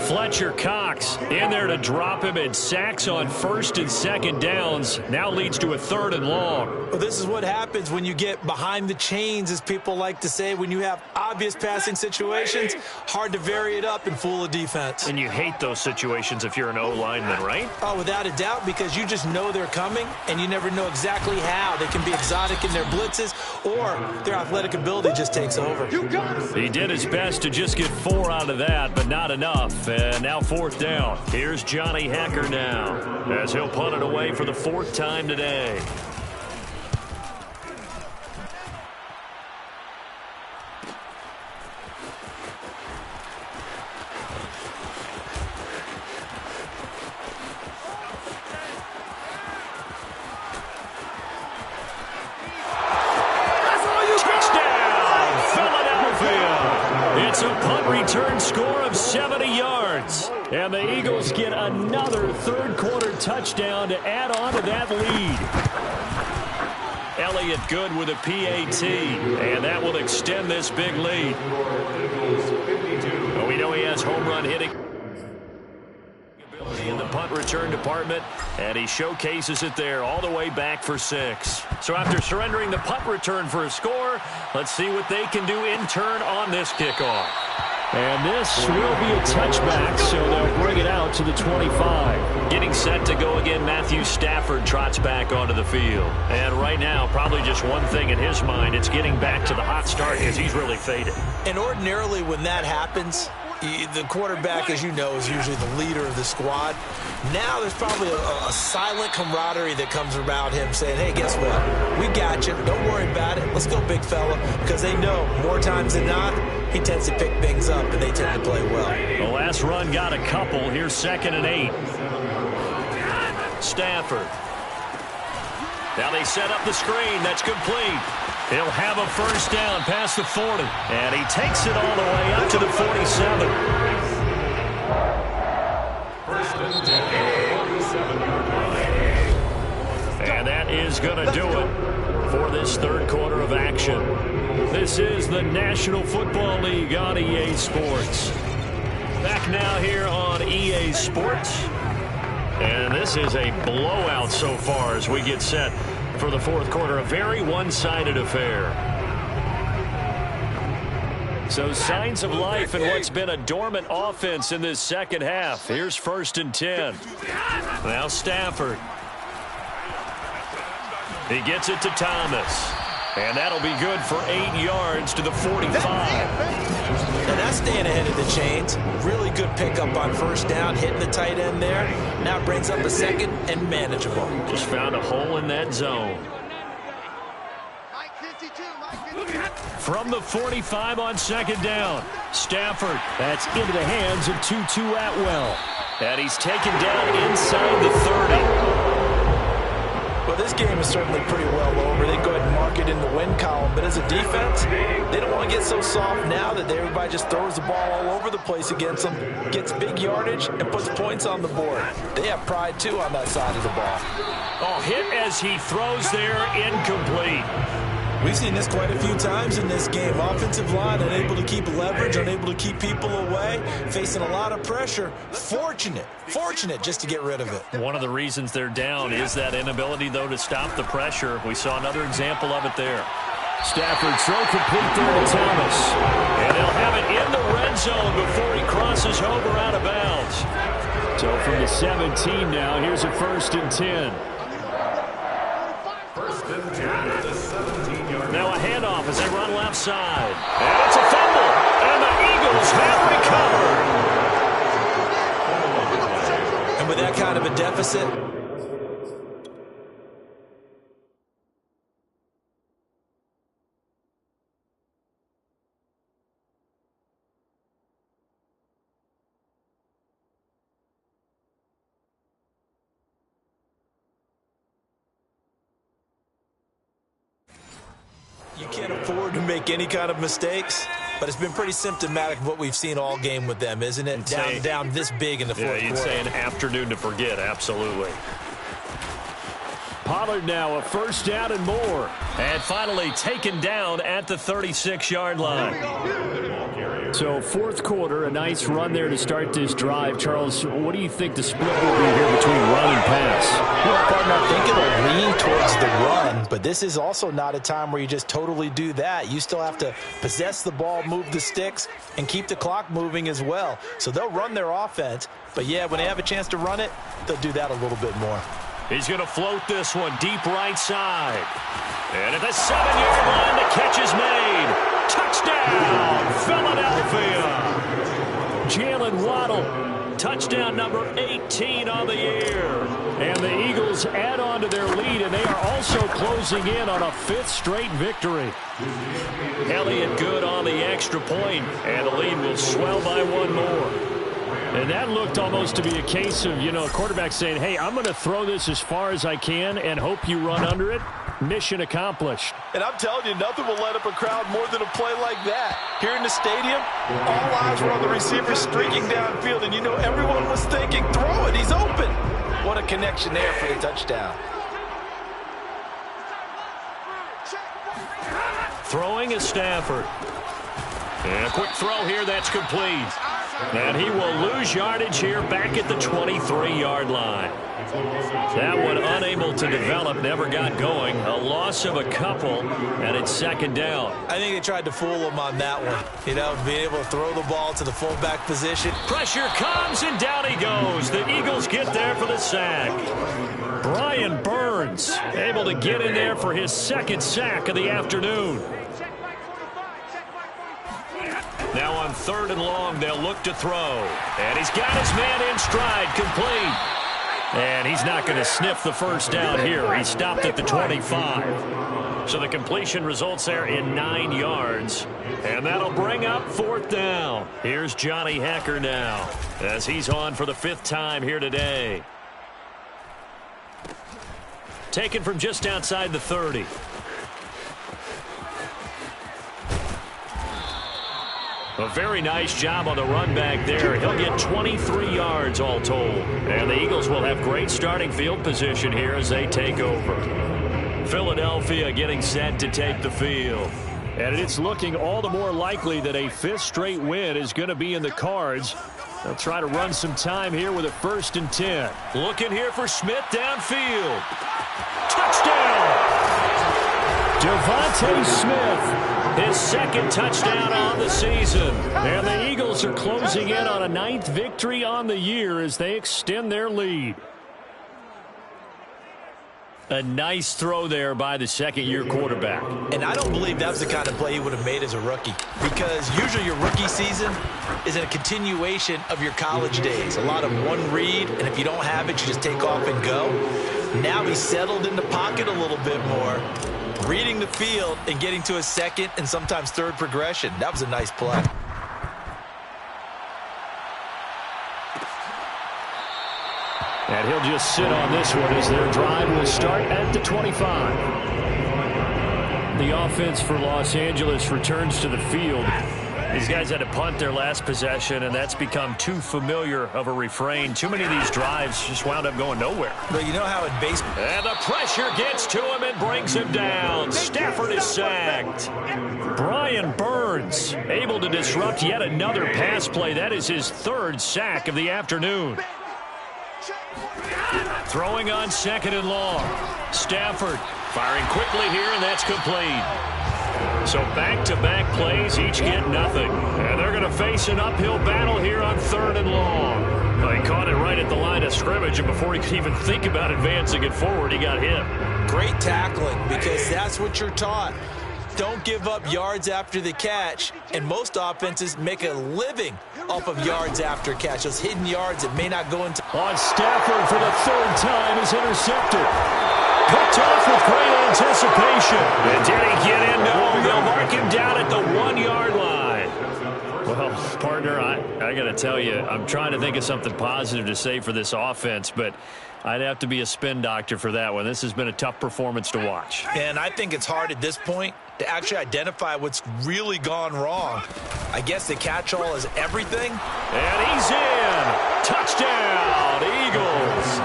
Fletcher Cox in there to drop him, and sacks on first and second downs now leads to a 3rd and long. Well, this is what happens when you get behind the chains, as people like to say. When you have obvious passing situations, hard to vary it up and fool a defense. And you hate those situations if you're an O-lineman, right? Oh, without a doubt, because you just know they're coming, and you never know exactly how. They can be exotic in their blitzes, or their athletic ability just takes over. He did his best to just get 4 out of that, but not enough. And now 4th down. Here's Johnny Hekker now, as he'll punt it away for the 4th time today. It's a punt return score of 70 yards. And the Eagles get another third-quarter touchdown to add on to that lead. Elliott good with a PAT, and that will extend this big lead. Well, we know he has home run hitting ability in the punt return department, and he showcases it there all the way back for 6. So after surrendering the punt return for a score, let's see what they can do in turn on this kickoff. And this will be a touchback, so they'll bring it out to the 25. Getting set to go again, Matthew Stafford trots back onto the field. And right now, probably just one thing in his mind, it's getting back to the hot start because he's really faded. And ordinarily when that happens, the quarterback, as you know, is usually the leader of the squad. Now there's probably a silent camaraderie that comes around him saying, hey, guess what? We got you. Don't worry about it. Let's go, big fella. Because they know more times than not, he tends to pick things up, and they tend to play well. The last run got a couple. Here's 2nd and 8. Stafford. Now they set up the screen. That's complete. He'll have a first down past the 40. And he takes it all the way up to the 47. And that is going to do it for this third quarter of action. This is the National Football League on EA Sports. Back now here on EA Sports. And this is a blowout so far as we get set for the fourth quarter. A very one-sided affair. So signs of life in what's been a dormant offense in this second half. Here's 1st and 10. Now Stafford. He gets it to Thomas. And that'll be good for 8 yards to the 45. And that's staying ahead of the chains. Really good pickup on first down, hitting the tight end there. Now it brings up a second and manageable. Just found a hole in that zone. From the 45 on second down, Stafford. That's into the hands of Tutu Atwell. And he's taken down inside the 30. Well, this game is certainly pretty well over. They go ahead and mark it in the win column. But as a defense, they don't want to get so soft now that everybody just throws the ball all over the place against them, gets big yardage, and puts points on the board. They have pride, too, on that side of the ball. Oh, hit as he throws there, incomplete. We've seen this quite a few times in this game. Offensive line unable to keep leverage, unable to keep people away, facing a lot of pressure. Fortunate just to get rid of it. One of the reasons they're down is that inability, though, to stop the pressure. We saw another example of it there. Stafford throw complete there to Thomas. And they'll have it in the red zone before he crosses over out of bounds. So from the 17 now, here's a 1st and 10. Now a handoff as they run left side. And it's a fumble. And the Eagles have recovered. And with that kind of a deficit, you can't afford to make any kind of mistakes, but it's been pretty symptomatic of what we've seen all game with them, isn't it? Down this big in the fourth quarter. You'd say an afternoon to forget, absolutely. Pollard now a 1st down and more. And finally taken down at the 36-yard line. So 4th quarter, a nice run there to start this drive. Charles, what do you think the split will be here between run and pass? Well, partner, I think it'll lean towards the run, but this is also not a time where you just totally do that. You still have to possess the ball, move the sticks, and keep the clock moving as well. So they'll run their offense, but yeah, when they have a chance to run it, they'll do that a little bit more. He's going to float this one deep right side. And at the 7-yard line, the catch is made. Touchdown, Philadelphia. Jalen Waddle, touchdown number 18 on the year. And the Eagles add on to their lead, and they are also closing in on a 5th straight victory. Elliott good on the extra point, and the lead will swell by 1 more. And that looked almost to be a case of, a quarterback saying, hey, I'm going to throw this as far as I can and hope you run under it. Mission accomplished. And I'm telling you, nothing will light up a crowd more than a play like that. Here in the stadium, all eyes were on the receiver streaking downfield, and everyone was thinking, throw it, he's open. What a connection there for the touchdown. Throwing is Stafford. And a quick throw here that's complete. And he will lose yardage here back at the 23-yard line. That one unable to develop, never got going. A loss of a couple, and it's 2nd down. I think they tried to fool him on that one. Being able to throw the ball to the fullback position. Pressure comes, and down he goes. The Eagles get there for the sack. Brian Burns able to get in there for his 2nd sack of the afternoon. Now on 3rd and long, they'll look to throw. And he's got his man in stride, complete. And he's not going to sniff the 1st down here. He stopped at the 25. So the completion results there in 9 yards. And that'll bring up 4th down. Here's Johnny Hekker now as he's on for the 5th time here today. Taken from just outside the 30. A very nice job on the run back there. He'll get 23 yards all told. And the Eagles will have great starting field position here as they take over. Philadelphia getting set to take the field. And it's looking all the more likely that a 5th straight win is going to be in the cards. They'll try to run some time here with a 1st and 10. Looking here for Smith downfield. Touchdown! Devontae Smith, his 2nd touchdown on the season. And the Eagles are closing in on a 9th victory on the year as they extend their lead. A nice throw there by the 2nd-year quarterback. And I don't believe that was the kind of play he would have made as a rookie, because usually your rookie season is a continuation of your college days. A lot of one read, and if you don't have it, you just take off and go. Now he's settled in the pocket a little bit more, reading the field and getting to a 2nd and sometimes 3rd progression. That was a nice play. And he'll just sit on this one as their drive will start at the 25. The offense for Los Angeles returns to the field. As These guys had to punt their last possession, and that's become too familiar of a refrain. Too many of these drives just wound up going nowhere. But you know how in baseball... And the pressure gets to him and brings him down. Stafford is sacked. Brian Burns able to disrupt yet another pass play. That is his third sack of the afternoon. Throwing on 2nd and long. Stafford firing quickly here, and that's complete. So back-to-back plays, each get nothing. And they're going to face an uphill battle here on 3rd and long. Well, he caught it right at the line of scrimmage, and before he could even think about advancing it forward, he got hit. Great tackling, because that's what you're taught. Don't give up yards after the catch, and most offenses make a living off of yards after catch. Those hidden yards that may not go into... On Stafford for the 3rd time is intercepted. Picked off with great anticipation. And did he get in? No, they'll mark him down at the 1-yard line. Well, partner, I got to tell you, I'm trying to think of something positive to say for this offense, but I'd have to be a spin doctor for that one. This has been a tough performance to watch. And I think it's hard at this point to actually identify what's really gone wrong. I guess the catch-all is everything. And he's in. Touchdown, Eagles.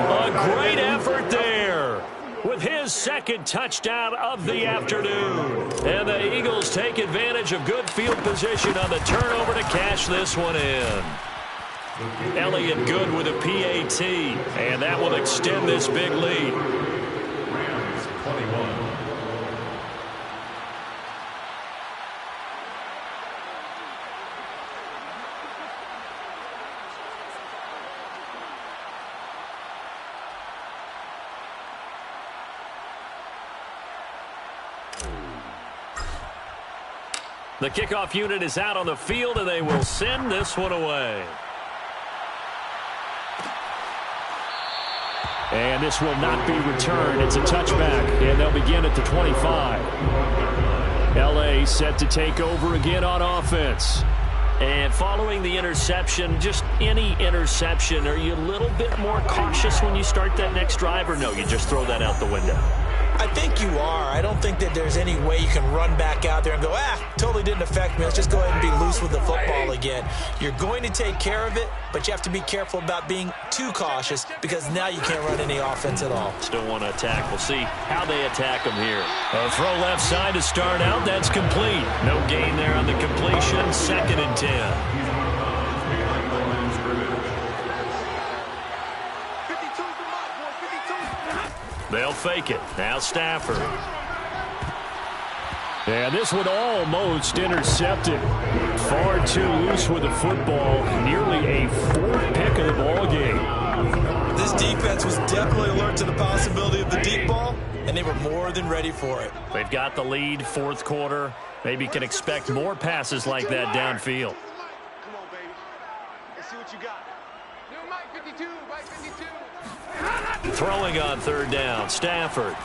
A great effort there with his 2nd touchdown of the afternoon. And the Eagles take advantage of good field position on the turnover to cash this one in. Elliott Good with a PAT, and that will extend this big lead. The kickoff unit is out on the field, and they will send this one away. And this will not be returned. It's a touchback, and they'll begin at the 25. L.A. set to take over again on offense. And following the interception, just any interception, are you a little bit more cautious when you start that next drive, or no, you just throw that out the window? I think you are. I don't think that there's any way you can run back out there and go, totally didn't affect me. Let's just go ahead and be loose with the football again. You're going to take care of it, but you have to be careful about being too cautious because now you can't run any offense at all. Still want to attack. We'll see how they attack them here. A throw left side to start out. That's complete. No gain there on the completion. 2nd and 10. They'll fake it. Now Stafford. And this one almost intercepted. Far too loose with the football. Nearly a 4th pick of the ball game. This defense was definitely alert to the possibility of the deep ball, and they were more than ready for it. They've got the lead, 4th quarter. Maybe can expect more passes like that downfield. Come on, baby. Let's see what you got. Mike 52, Mike 52. Throwing on 3rd down, Stafford.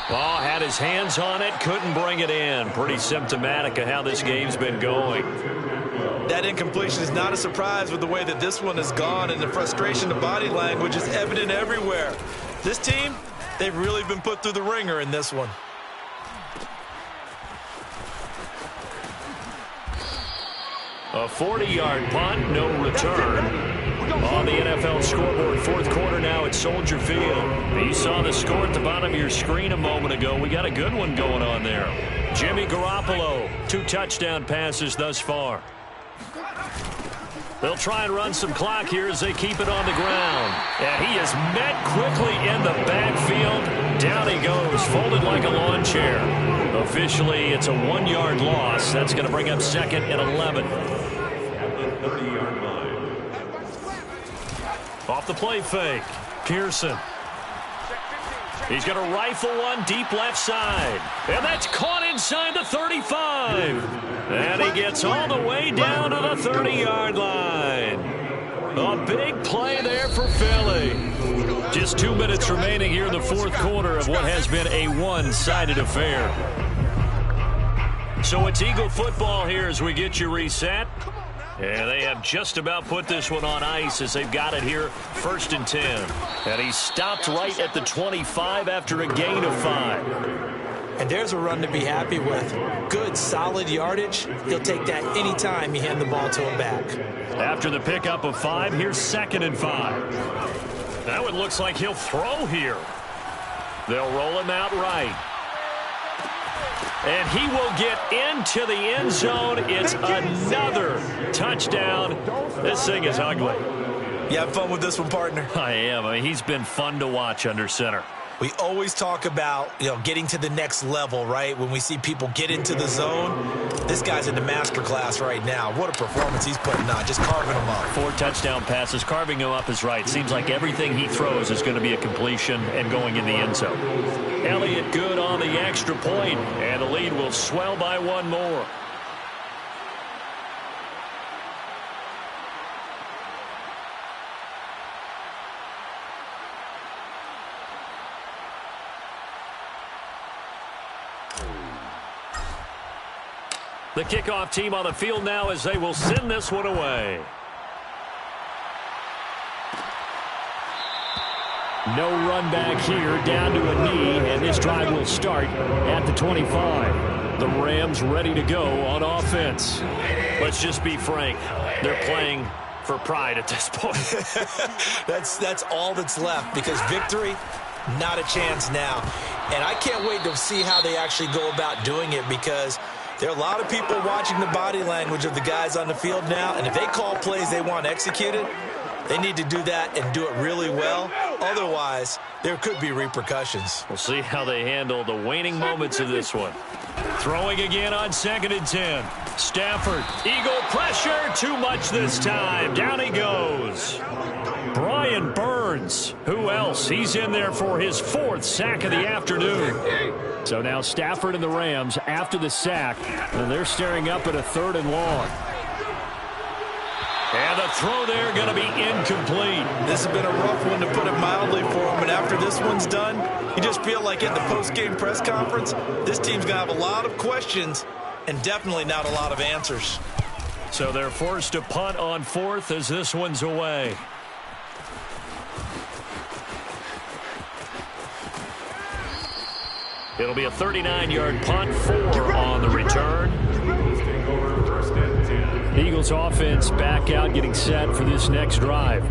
Oh, had his hands on it, couldn't bring it in. Pretty symptomatic of how this game's been going. That incompletion is not a surprise with the way that this one has gone, and the frustration, the body language is evident everywhere. This team, they've really been put through the ringer in this one. A 40-yard punt, no return. On the NFL scoreboard, 4th quarter now at Soldier Field. You saw the score at the bottom of your screen a moment ago. We got a good one going on there. Jimmy Garoppolo, 2 touchdown passes thus far. They'll try and run some clock here as they keep it on the ground. And he is met quickly in the backfield. Down he goes, folded like a lawn chair. Officially, it's a 1-yard loss. That's going to bring up 2nd and 11. Off the play fake, Pearson. He's going to rifle one deep left side. And that's caught inside the 35. And he gets all the way down to the 30-yard line. A big play there for Philly. Just 2 minutes remaining here in the 4th quarter of what has been a one-sided affair. So it's Eagle football here as we get you reset. And they have just about put this one on ice as they've got it here, 1st and 10. And he stopped right at the 25 after a gain of 5. And there's a run to be happy with. Good, solid yardage. He'll take that anytime you hand the ball to him back. After the pickup of 5, here's 2nd and 5. That one looks like he'll throw here. They'll roll him out right. And he will get into the end zone. It's another touchdown. This thing is ugly. You have fun with this one, partner? I am. I mean, he's been fun to watch under center. We always talk about, getting to the next level, right? When we see people get into the zone, this guy's in the master class right now. What a performance he's putting on, just carving them up. 4 touchdown passes. Carving him up is right. Seems like everything he throws is going to be a completion and going in the end zone. Elliott good on the extra point, and the lead will swell by 1 more. The kickoff team on the field now as they will send this one away. No run back here, down to a knee, and this drive will start at the 25. The Rams ready to go on offense. Let's just be frank. They're playing for pride at this point. That's all that's left, because victory, not a chance now. And I can't wait to see how they actually go about doing it, because there are a lot of people watching the body language of the guys on the field now, and if they call plays they want executed, they need to do that and do it really well. Otherwise, there could be repercussions. We'll see how they handle the waning moments of this one. Throwing again on 2nd and 10. Stafford, Eagle pressure, too much this time. Down he goes. Brian Burns, who else? He's in there for his 4th sack of the afternoon. So now Stafford and the Rams after the sack, and they're staring up at a 3rd and long. And the throw there going to be incomplete. This has been a rough one, to put it mildly, for him. And after this one's done, you just feel like in the post-game press conference, this team's going to have a lot of questions and definitely not a lot of answers. So they're forced to punt on 4th as this one's away. It'll be a 39-yard punt, 4 on the return. The Eagles offense back out, getting set for this next drive.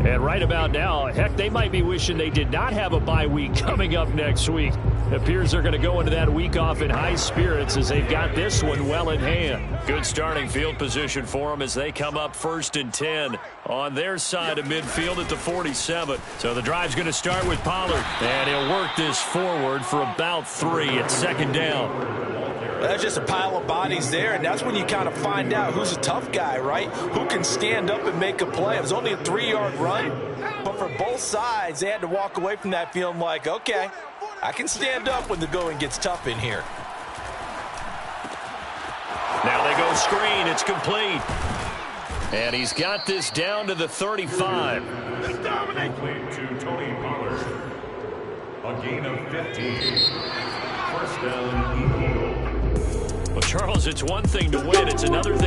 And right about now, heck, they might be wishing they did not have a bye week coming up next week. It appears they're going to go into that week off in high spirits as they've got this one well in hand. Good starting field position for them as they come up 1st and 10 on their side of midfield at the 47. So the drive's going to start with Pollard, and he'll work this forward for about 3 at 2nd down. That's just a pile of bodies there, and that's when you kind of find out who's a tough guy, right? Who can stand up and make a play. It was only a 3-yard run, but for both sides, they had to walk away from that feeling like, okay, I can stand up when the going gets tough in here. Now they go screen. It's complete. And he's got this down to the 35. To Tony Pollard. A gain of 15. 1st down, Eagle. Well, Charles, it's one thing to win. It's another thing